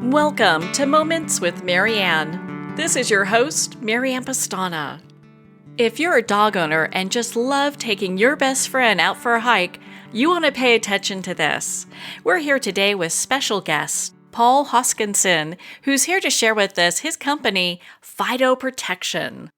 Welcome to Moments with Marianne. This is your host, Marianne Pastana. If you're a dog owner and just love taking your best friend out for a hike, you want to pay attention to this. We're here today with special guest, Paul Hoskinson, who's here to share with us his company, Fido Protection.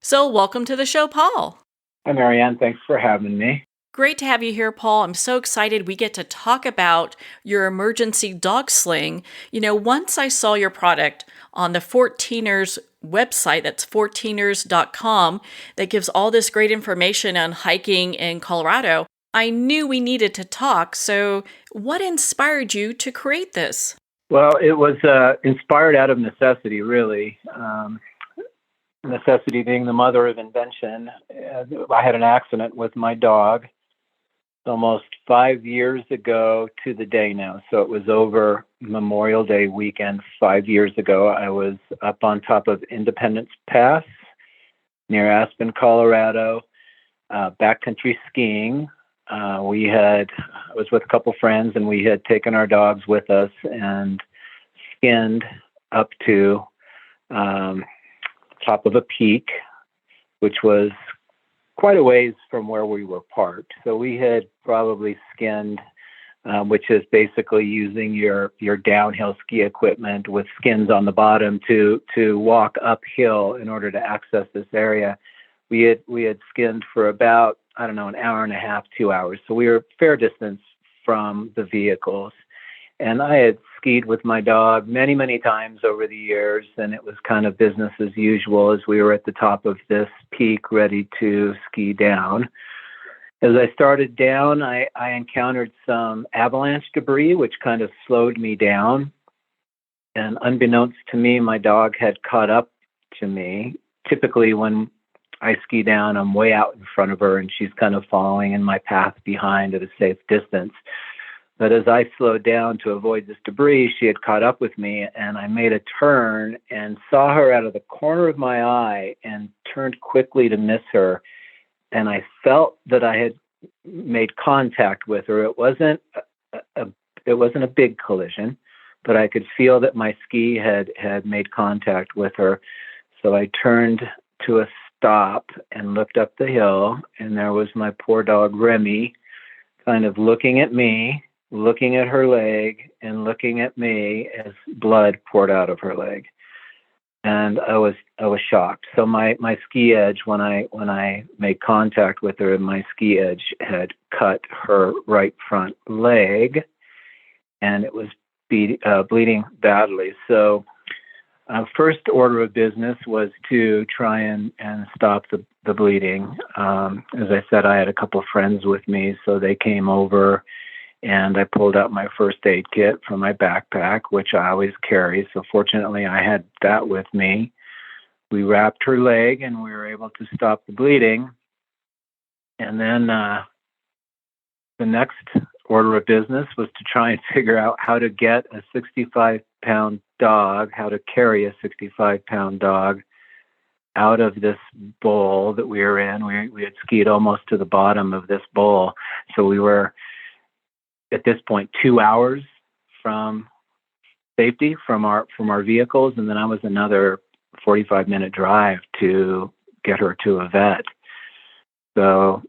So welcome to the show, Paul. Hi, Marianne. Thanks for having me. Great to have you here, Paul. I'm so excited we get to talk about your emergency dog sling. Once I saw your product on the 14ers website, that's 14ers.com, that gives all this great information on hiking in Colorado, I knew we needed to talk. So what inspired you to create this? Well, it was inspired out of necessity, really. Necessity being the mother of invention. I had an accident with my dog almost 5 years ago to the day now. So it was over Memorial Day weekend 5 years ago. I was up on top of Independence Pass near Aspen, Colorado, backcountry skiing. I was with a couple friends, and we had taken our dogs with us and skinned up to top of a peak, which was quite a ways from where we were parked. So we had probably skinned, which is basically using your downhill ski equipment with skins on the bottom to walk uphill in order to access this area. We had skinned for about, an hour and a half, 2 hours. So we were a fair distance from the vehicles. And I had skied with my dog many, many times over the years, and it was kind of business as usual as we were at the top of this peak ready to ski down. As I started down, I encountered some avalanche debris, which kind of slowed me down. And unbeknownst to me, my dog had caught up to me. Typically, when I ski down, I'm way out in front of her, and she's kind of following in my path behind at a safe distance. But as I slowed down to avoid this debris, she had caught up with me, and I made a turn and saw her out of the corner of my eye and turned quickly to miss her. And I felt that I had made contact with her. It wasn't a big collision, but I could feel that my ski had made contact with her. So I turned to a stop and looked up the hill, and there was my poor dog, Remy, kind of looking at me, looking at her leg, and looking at me as blood poured out of her leg. And I was shocked. So my ski edge, when I made contact with her, my ski edge had cut her right front leg, and it was bleeding badly. So first order of business was to try and stop the bleeding. As I said, I had a couple of friends with me, so they came over, and I pulled out my first aid kit from my backpack, which I always carry. So fortunately, I had that with me. We wrapped her leg, and we were able to stop the bleeding. And then the next order of business was to try and figure out how to get a 65-pound dog, how to carry a 65-pound dog out of this bowl that we were in. We had skied almost to the bottom of this bowl. So we were, at this point, 2 hours from safety from our vehicles, and then I was another 45-minute drive to get her to a vet. So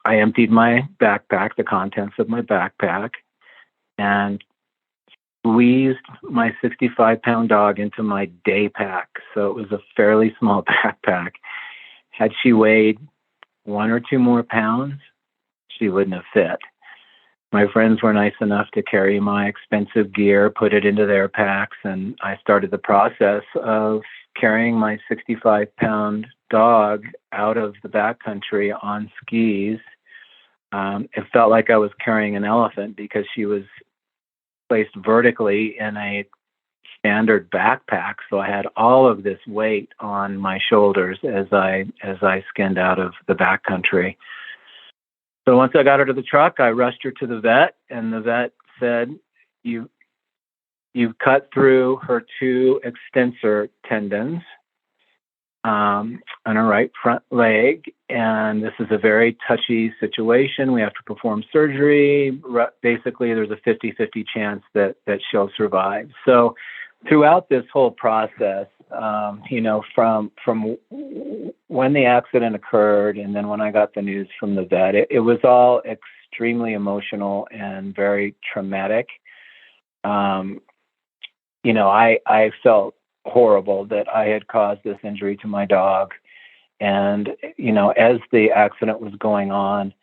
I emptied my backpack, the contents of my backpack, and squeezed my 65-pound dog into my day pack. So it was a fairly small backpack. Had she weighed 1 or 2 more pounds, she wouldn't have fit. My friends were nice enough to carry my expensive gear, put it into their packs, and I started the process of carrying my 65-pound dog out of the backcountry on skis. It felt like I was carrying an elephant because she was placed vertically in a standard backpack. So I had all of this weight on my shoulders as I skinned out of the backcountry. So once I got her to the truck, I rushed her to the vet, and the vet said, you've cut through her 2 extensor tendons. on her right front leg, and this is a very touchy situation. We have to perform surgery. Basically, there's a 50-50 chance that she'll survive. So throughout this whole process, from when the accident occurred and then when I got the news from the vet, it was all extremely emotional and very traumatic. I felt horrible that I had caused this injury to my dog. And, as the accident was going on,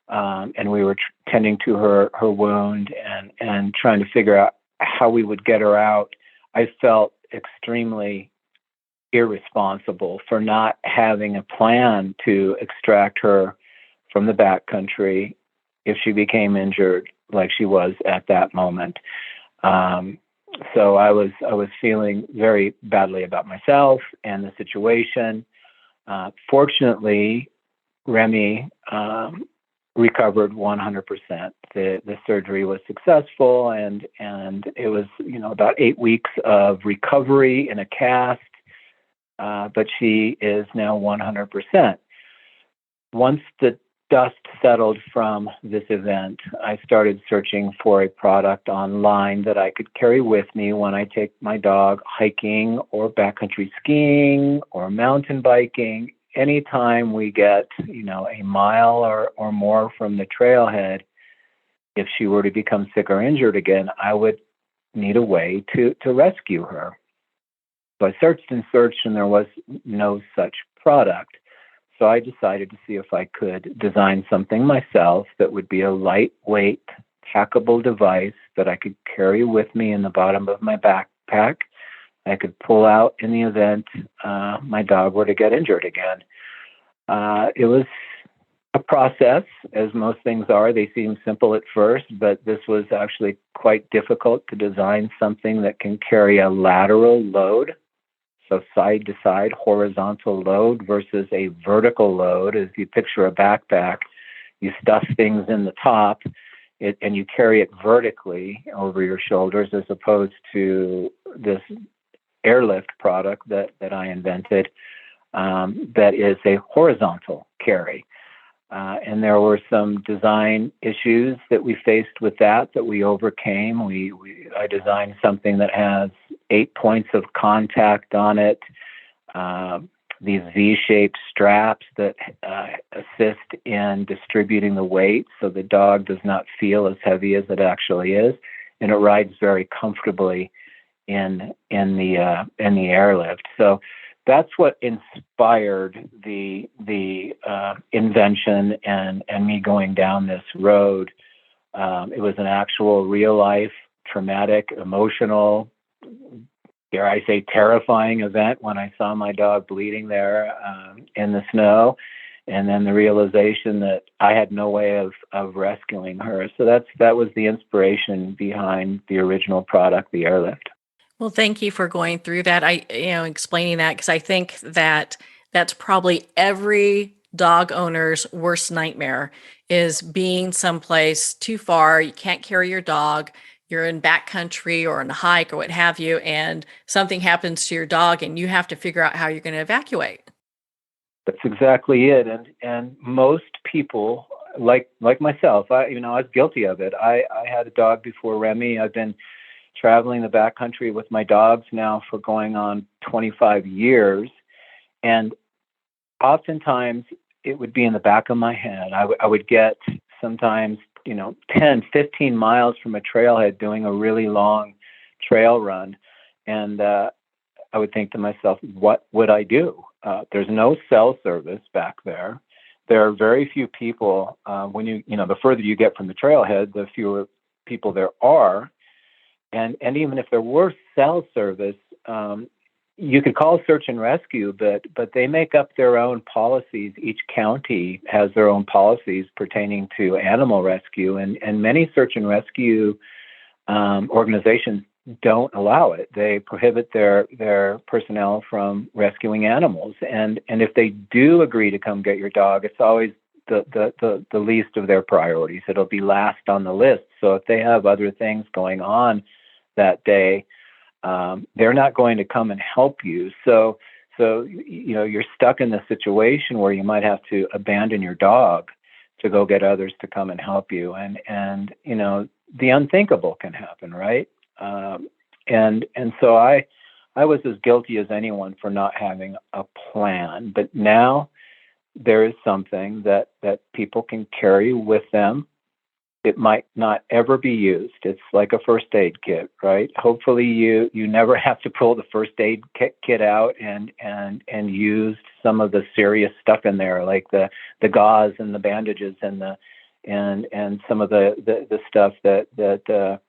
and we were tending to her wound and trying to figure out how we would get her out, I felt extremely irresponsible for not having a plan to extract her from the backcountry if she became injured like she was at that moment. So I was feeling very badly about myself and the situation. Fortunately, Remy recovered 100%. The surgery was successful, and it was about 8 weeks of recovery in a cast. But she is now 100%. Once the dust settled from this event, I started searching for a product online that I could carry with me when I take my dog hiking or backcountry skiing or mountain biking. Anytime we get, a mile or more from the trailhead, if she were to become sick or injured again, I would need a way to rescue her. So I searched and searched, and there was no such product. So I decided to see if I could design something myself that would be a lightweight, packable device that I could carry with me in the bottom of my backpack. I could pull out in the event my dog were to get injured again. It was a process, as most things are. They seem simple at first, but this was actually quite difficult to design something that can carry a lateral load. So side-to-side horizontal load versus a vertical load. As you picture a backpack, you stuff things in the top and you carry it vertically over your shoulders, as opposed to this airlift product that I invented that is a horizontal carry. And there were some design issues that we faced with that we overcame. I designed something that has 8 points of contact on it, these V-shaped straps that assist in distributing the weight so the dog does not feel as heavy as it actually is, and it rides very comfortably in the airlift. So that's what inspired the invention and me going down this road. It was an actual real life, traumatic, emotional, dare I say, terrifying event when I saw my dog bleeding there in the snow, and then the realization that I had no way of rescuing her. So that was the inspiration behind the original product, the airlift. Well, thank you for going through that. Explaining that, because I think that that's probably every dog owner's worst nightmare, is being someplace too far. You can't carry your dog. You're in backcountry or on a hike or what have you, and something happens to your dog and you have to figure out how you're going to evacuate. That's exactly it. And most people, like myself, I was guilty of it. I had a dog before Remy. I've been traveling the backcountry with my dogs now for going on 25 years. And oftentimes it would be in the back of my head. I would get sometimes, 10, 15 miles from a trailhead doing a really long trail run. And I would think to myself, what would I do? There's no cell service back there. There are very few people. When the further you get from the trailhead, the fewer people there are. And even if there were cell service, you could call search and rescue, but they make up their own policies. Each county has their own policies pertaining to animal rescue, and many search and rescue organizations don't allow it. They prohibit their personnel from rescuing animals. And if they do agree to come get your dog, it's always the least of their priorities. It'll be last on the list. So if they have other things going on that day, they're not going to come and help you. So So, you're stuck in the situation where you might have to abandon your dog to go get others to come and help you. And the unthinkable can happen, right? And so I was as guilty as anyone for not having a plan. But now there is something that people can carry with them. It might not ever be used. It's like a first aid kit, right? Hopefully you never have to pull the first aid kit out and use some of the serious stuff in there, like the gauze and the bandages and some of the stuff that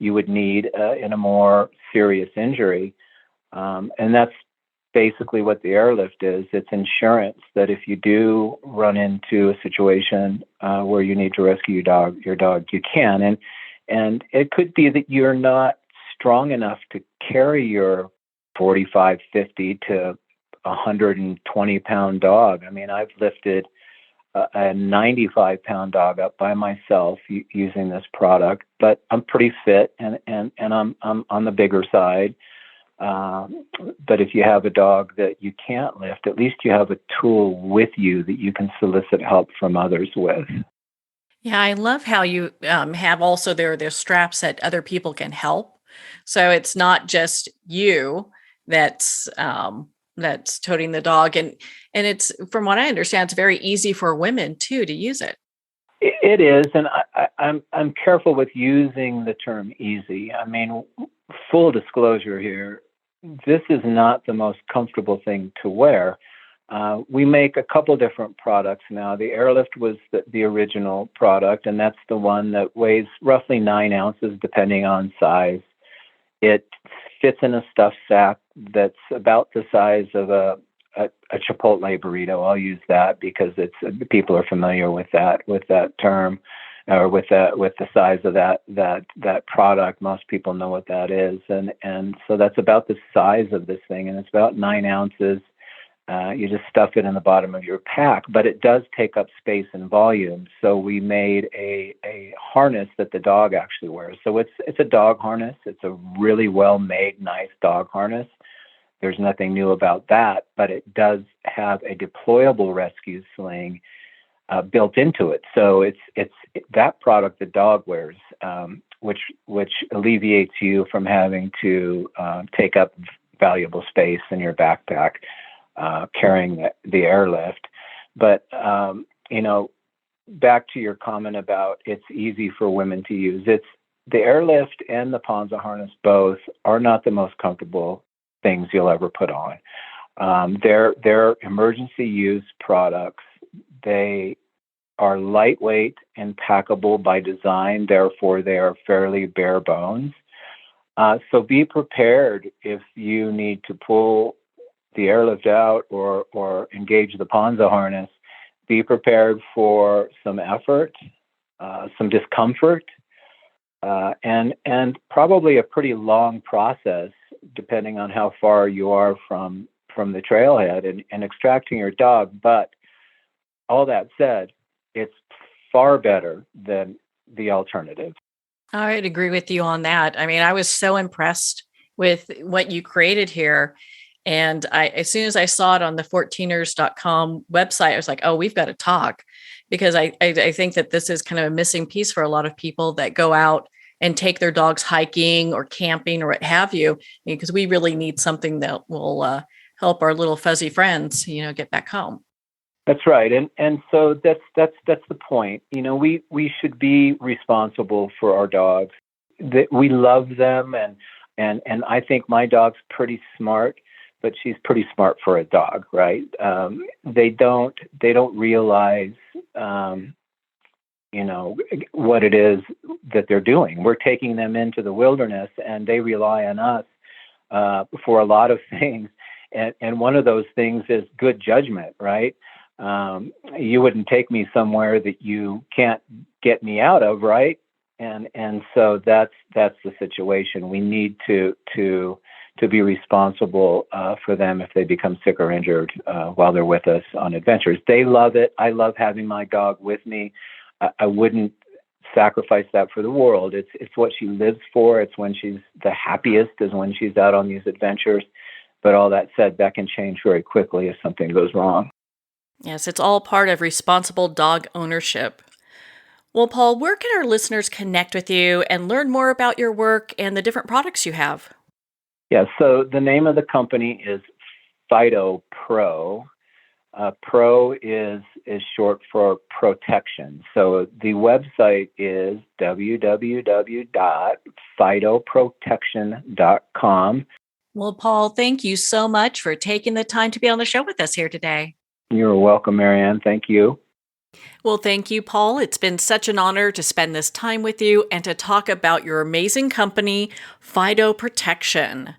you would need in a more serious injury. And that's basically what the airlift is. It's insurance that if you do run into a situation where you need to rescue your dog, you can. And it could be that you're not strong enough to carry your 45, 50 to 120 pound dog. I mean, I've lifted a 95 pound dog up by myself using this product, but I'm pretty fit and I'm on the bigger side. But if you have a dog that you can't lift, at least you have a tool with you that you can solicit help from others with. Yeah, I love how you have also there's straps that other people can help. So it's not just you that's toting the dog, and it's, from what I understand, it's very easy for women too to use it. It is, and I'm careful with using the term easy. I mean, full disclosure here, this is not the most comfortable thing to wear. We make a couple different products now. The Airlift was the original product, and that's the one that weighs roughly 9 ounces, depending on size. It fits in a stuffed sack that's about the size of a Chipotle burrito. I'll use that because people are familiar with that term, or with the size of that product. Most people know what that is, and so that's about the size of this thing, and it's about 9 ounces. You just stuff it in the bottom of your pack, but it does take up space and volume. So we made a harness that the dog actually wears. So it's a dog harness. It's a really well-made, nice dog harness. There's nothing new about that, but it does have a deployable rescue sling built into it. So it's that product the dog wears, which alleviates you from having to take up valuable space in your backpack, carrying the Airlift. But back to your comment about it's easy for women to use. It's the Airlift and the Ponza harness both are not the most comfortable things you'll ever put on. They're emergency use products. They are lightweight and packable by design. Therefore, they are fairly bare bones. So be prepared if you need to pull the Airlift out or engage the Ponza harness. Be prepared for some effort, some discomfort, and probably a pretty long process, depending on how far you are from the trailhead and extracting your dog. But all that said, it's far better than the alternative. I'd agree with you on that. I mean, I was so impressed with what you created here. And as soon as I saw it on the 14ers.com website, I was like, oh, we've got to talk, because I think that this is kind of a missing piece for a lot of people that go out and take their dogs hiking or camping or what have you, because we really need something that will help our little fuzzy friends, get back home. That's right. And so that's the point. We should be responsible for our dogs. That we love them, and I think my dog's pretty smart, but she's pretty smart for a dog, right? They don't realize what it is that they're doing. We're taking them into the wilderness, and they rely on us for a lot of things. And one of those things is good judgment, right? You wouldn't take me somewhere that you can't get me out of, right? And so that's the situation. We need to be responsible for them if they become sick or injured while they're with us on adventures. They love it. I love having my dog with me. I wouldn't sacrifice that for the world. It's what she lives for. It's when she's the happiest, is when she's out on these adventures. But all that said, that can change very quickly if something goes wrong. Yes, it's all part of responsible dog ownership. Well, Paul, where can our listeners connect with you and learn more about your work and the different products you have? Yeah, so the name of the company is Fido Pro. Pro is short for protection. So the website is www.fidoprotection.com. Well, Paul, thank you so much for taking the time to be on the show with us here today. You're welcome, Marianne. Thank you. Well, thank you, Paul. It's been such an honor to spend this time with you and to talk about your amazing company, Fido Protection.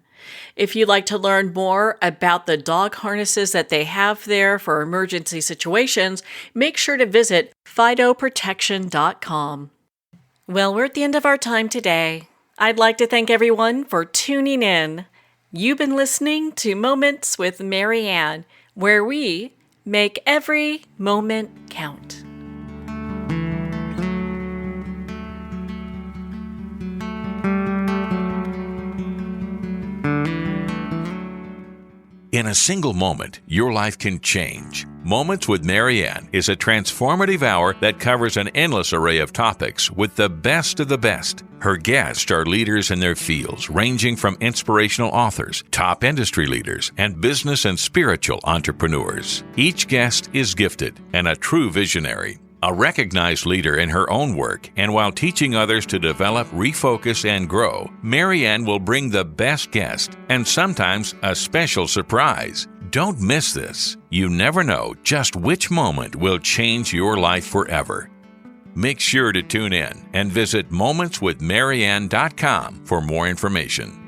If you'd like to learn more about the dog harnesses that they have there for emergency situations, make sure to visit fidoprotection.com. Well, we're at the end of our time today. I'd like to thank everyone for tuning in. You've been listening to Moments with Marianne, where we make every moment count. In a single moment, your life can change. Moments with Marianne is a transformative hour that covers an endless array of topics with the best of the best. Her guests are leaders in their fields, ranging from inspirational authors, top industry leaders, and business and spiritual entrepreneurs. Each guest is gifted and a true visionary. A recognized leader in her own work, and while teaching others to develop, refocus, and grow, Marianne will bring the best guest and sometimes a special surprise. Don't miss this. You never know just which moment will change your life forever. Make sure to tune in and visit momentswithmarianne.com for more information.